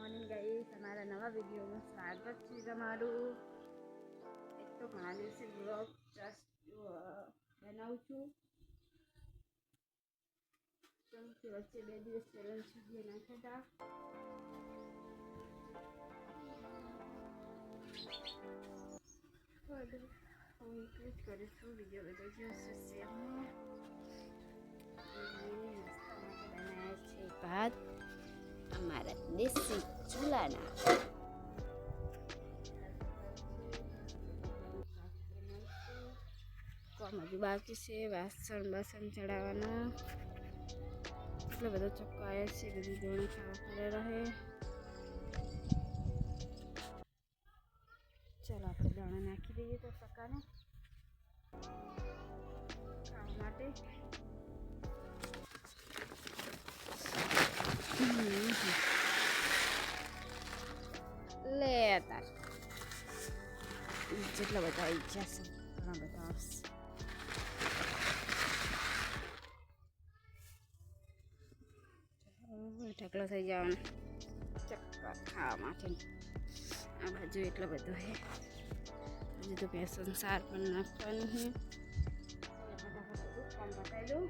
Morning guys, તમારા નવા વિડીયોમાં સ્વાગત છે તમારું. એક તો ઘણા દિવસે બ્લોગ બનાવું છું, વચ્ચે 2 દિવસ ચેલેન્જ સુધી નાખ્યા હતા. હું એટલું જ કરીશું, વિડીયો બધો જોશે શેરમાં. નાસ્તા માટે બનાવ્યા છે ભાત અમારા દેશી ચૂલાના. કામ હજુ બાકી છે, વાસણ ચડાવવાના. એટલો બધો ચક્કો આવ્યો છે, બધી દોણી ખાવા પડે રહે. ચાલો આપણે દાણા નાખી દઈએ તો ચક્કાને ખાવા માટે. લે તાર જેટલા બધા ઈચ્છા છે ઘણા બધા આવશે. ઢગલો થઈ જવાનો ચક્કર ખાવા માટે. આ બાજુ એટલો બધો છે, હજુ તો બેસન સાર પણ નાખવાનું છે. ફટાફટ બધું કામ બતાવી દઉં.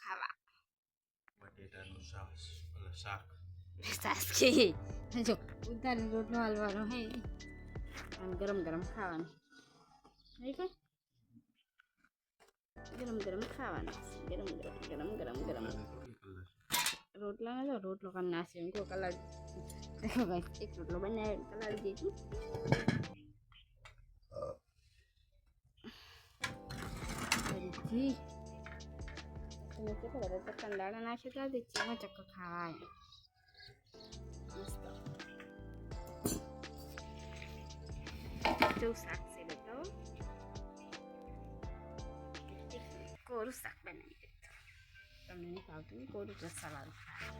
ખાવા બટેટાનું શાક સાચી જો ઉતારી રોટલો હાલવાનો હે અને ગરમ ગરમ ખાવાનું. નહીં કોઈ ગરમ ગરમ ખાવાનું. ગરમ રોટલા ને રોટલો કરી નાખ્યો એમ કોઈ કલાક દેખો ભાઈ. એક રોટલો બનાવ્યો કલાક દીધું. તમે કેટલા બધા ચક્કર દાણા નાખી દીધી છે, એમાં ચક્કર ખાવા મસ્ત જેવું શાક છે. બતાવો કોરું શાક બનાવી દીધું. તમને નહીં ભાવતું ને કોરું રસાવાળું ખાય.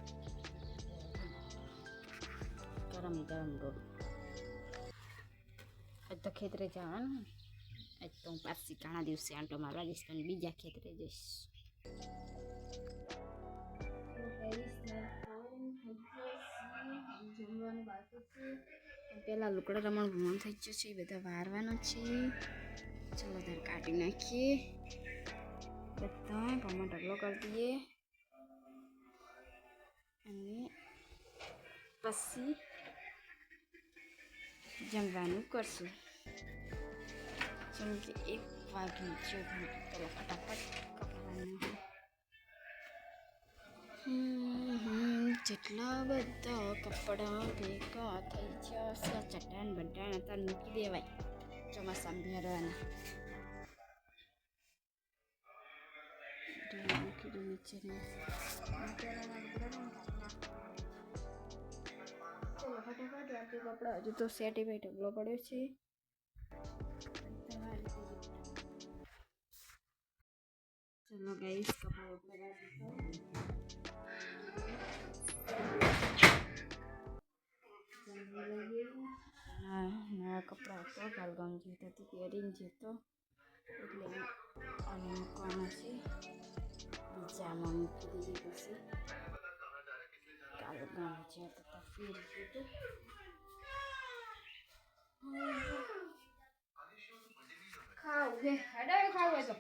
ગરમ રોટલો. આજ તો ખેતરે જવાનું. આજ તો હું પાછી ઘણા દિવસે આંટો મારવા જઈશ, પણ બીજા ખેતરે જઈશ. જમવાનું બાકી છે. પેલા લુકડા રમણ ભમણ થઈ ગયો છે, એ બધા વારવાનો છે. ચલો તાર કાઢી નાખીએ બધા. ભમણ ઢગલો કરી દઈએ અને પછી જમવાનું કરશું. જેમ કે 1 વાગ્યું છે. પેલા ફટાફટ કપડાં જેટલા બધા કપડાં ભેગા થઈ જશે. ચટાણ બટાણ અત્યારે મૂકી દેવાય, ચોમાસામાં ભેરવાના. મૂકી દઉં નીચે. ચલો ફટાફટ રાત્રે કપડાં હજુ તો સેટી ભાઈ ઢગલો પડ્યો છે. ચલો ગાઈસ કપડાં નવા કપડાં હતો, ગાલગામ જીત હતી પહેરીને જતો એટલે અને મૂકવાના છે. બીજામાં મૂકી દીધી પછી ગાલગામ જ્યાં હતા પહેરી જતું. ખાવું હે હડાવે ખાવું હોય તો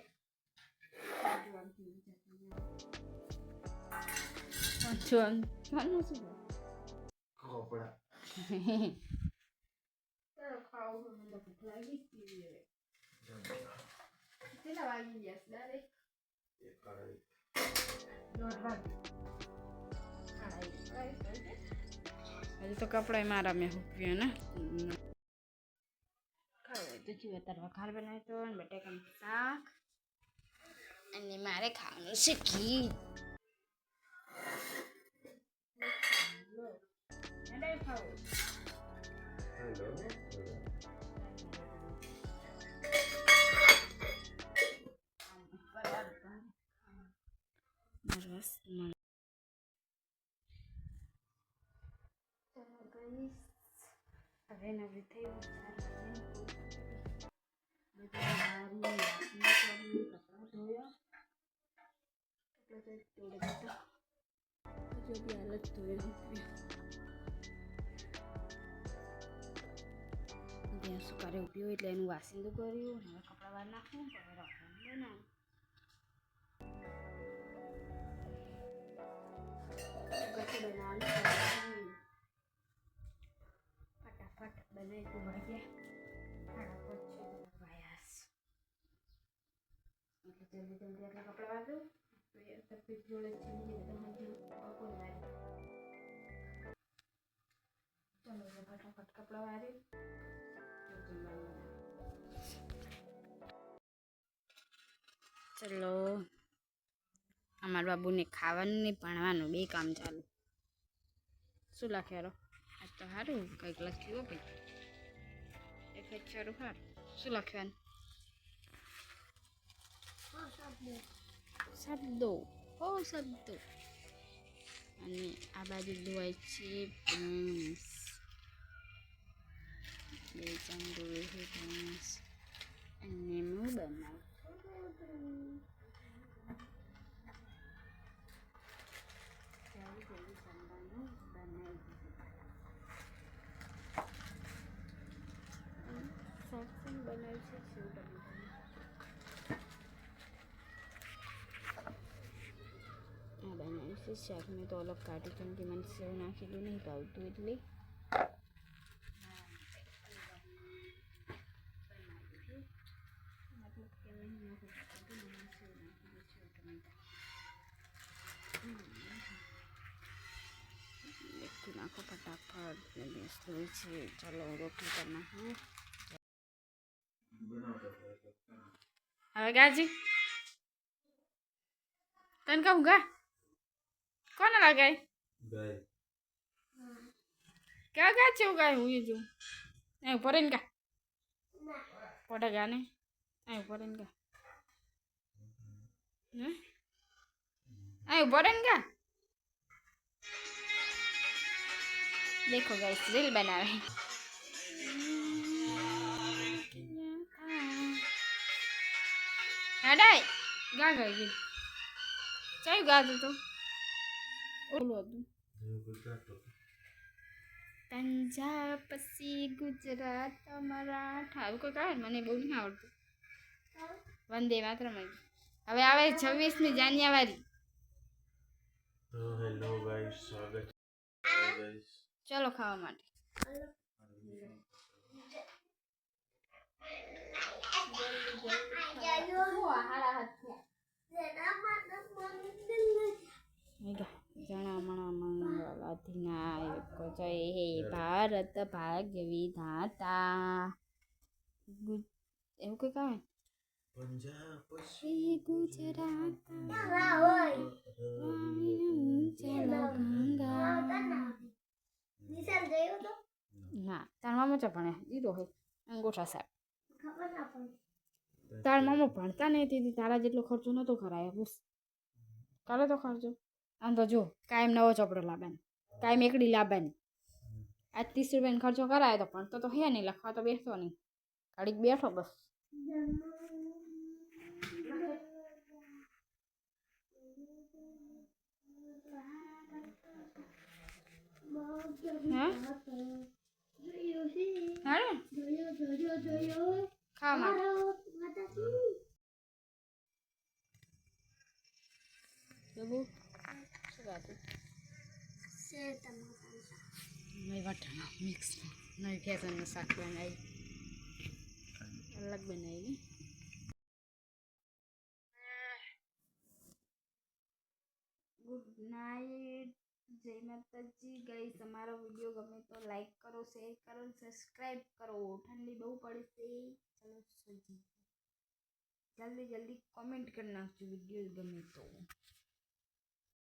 ખાવું મને ભૂખ લાગી. કેટલા વાગી ગયા દાદા? 1:30. હજુ તો કપડા મારા મેં હૂકવ્યા ને. ખાવું તો જીવ અત્યારે વઘાર બનાવ્યો તો બટાકાનું શાક. અને મારે ખાવાનું છે ઘી. ખાવું રસ હવે નવી થઈ કપડાં ધોયા. तोड़े बेटा जो भी हालत तोड़े ત્યાં સુકારે ઉપ્યો એટલે એનું વાસિંદું કર્યું હવે કપડાં બહાર નાખવું હવે રાખવાનું બનાવું ગચ્છું બનાવવાનું ફટાફટ બનાવી તું વાગ્યા 5:30 વાગ્યાસ એટલે જલ્દી જલ્દી આટલા કપડાં વાળું તો એ તકલીફ જોડે ચીલી બધા બપોર વાળી ચાલો ફટાફટ કપડાં વાળી ચલો અમારા બાબુને ખાવાનું ને ભણવાનું બે કામ ચાલુ શું લખ્યા આજ તો સારું કંઈક લખ્યું ભાઈ એક જ સારું સારું શું લખ્યું શબ્દો શબ્દો અને આ બાજુ ધોવાય છે ભેંસ બે ચાંદો છે ભેંસ અને હું બનાવું બનાવ્યું છે સેવ ટમેટાનું બનાવ્યું છે શાક મેં તો અલગ કાઢી કેમ કે મને સેવ નાખેલું નહીં ભાવતું એટલે નાખો ફટાફટ ને ગેસ ધોઈ છે ચાલો રોટલી કરી નાખું હવે ગાજી તને કહું ગા કોને લગાય ક્યાં ગા છે ગાય હું જો એ ઉપર ને કા પોટા ગા ને એ ઉપર ને કા એ ઉપર ને કા देखो गाइस रील बनावे हटाई गा गई चाय गा दो तो ओलो दो पंजाब पसी गुजरात मराठा કોઈ કહે મને બહુ નહીં આવડતું વંદે માતરમ હવે આવે 26મી જાન્યુઆરી તો હેલો ગાઈસ સ્વાગત ગાઈસ चलो खावा माटे जनामण मंगल अधिनायक जय हे भारत भाग्य विधाता એવું કઈ કહે પંજાબ શ્રી ગુજરાત નિશાલ ગયો તો ના તાર મામો ચા ભણે દીધો હોય અંગોઠા સાહેબ ખબર ના પડી તાર મામો ભણતા નહીં તેથી તારા જેટલો ખર્ચો નતો કરાયો બસ કરે તો ખર્ચો આમ તો જો કાયમ નવો ચોપડો લાવવાનો કાયમ એકડી લાવવાની આજ 30 રૂપિયાનો ખર્ચો કરાયો તો ભણતો તો હે નહીં લખવા તો બેસતો નહીં ઘડીક બેઠો બસ ખાવા મિક્સ નવી ફેશનનું શાક બનાવી અલગ બનાવી ગુડ નાઇટ જય માતાજી ગાઈસ અમારો વિડીયો ગમે તો લાઈક કરો શેર કરો સબસ્ક્રાઈબ કરો ઠંડી બહુ પડશે ચલો જલ્દી જલ્દી કોમેન્ટ કરી નાખજો વિડીયો ગમે તો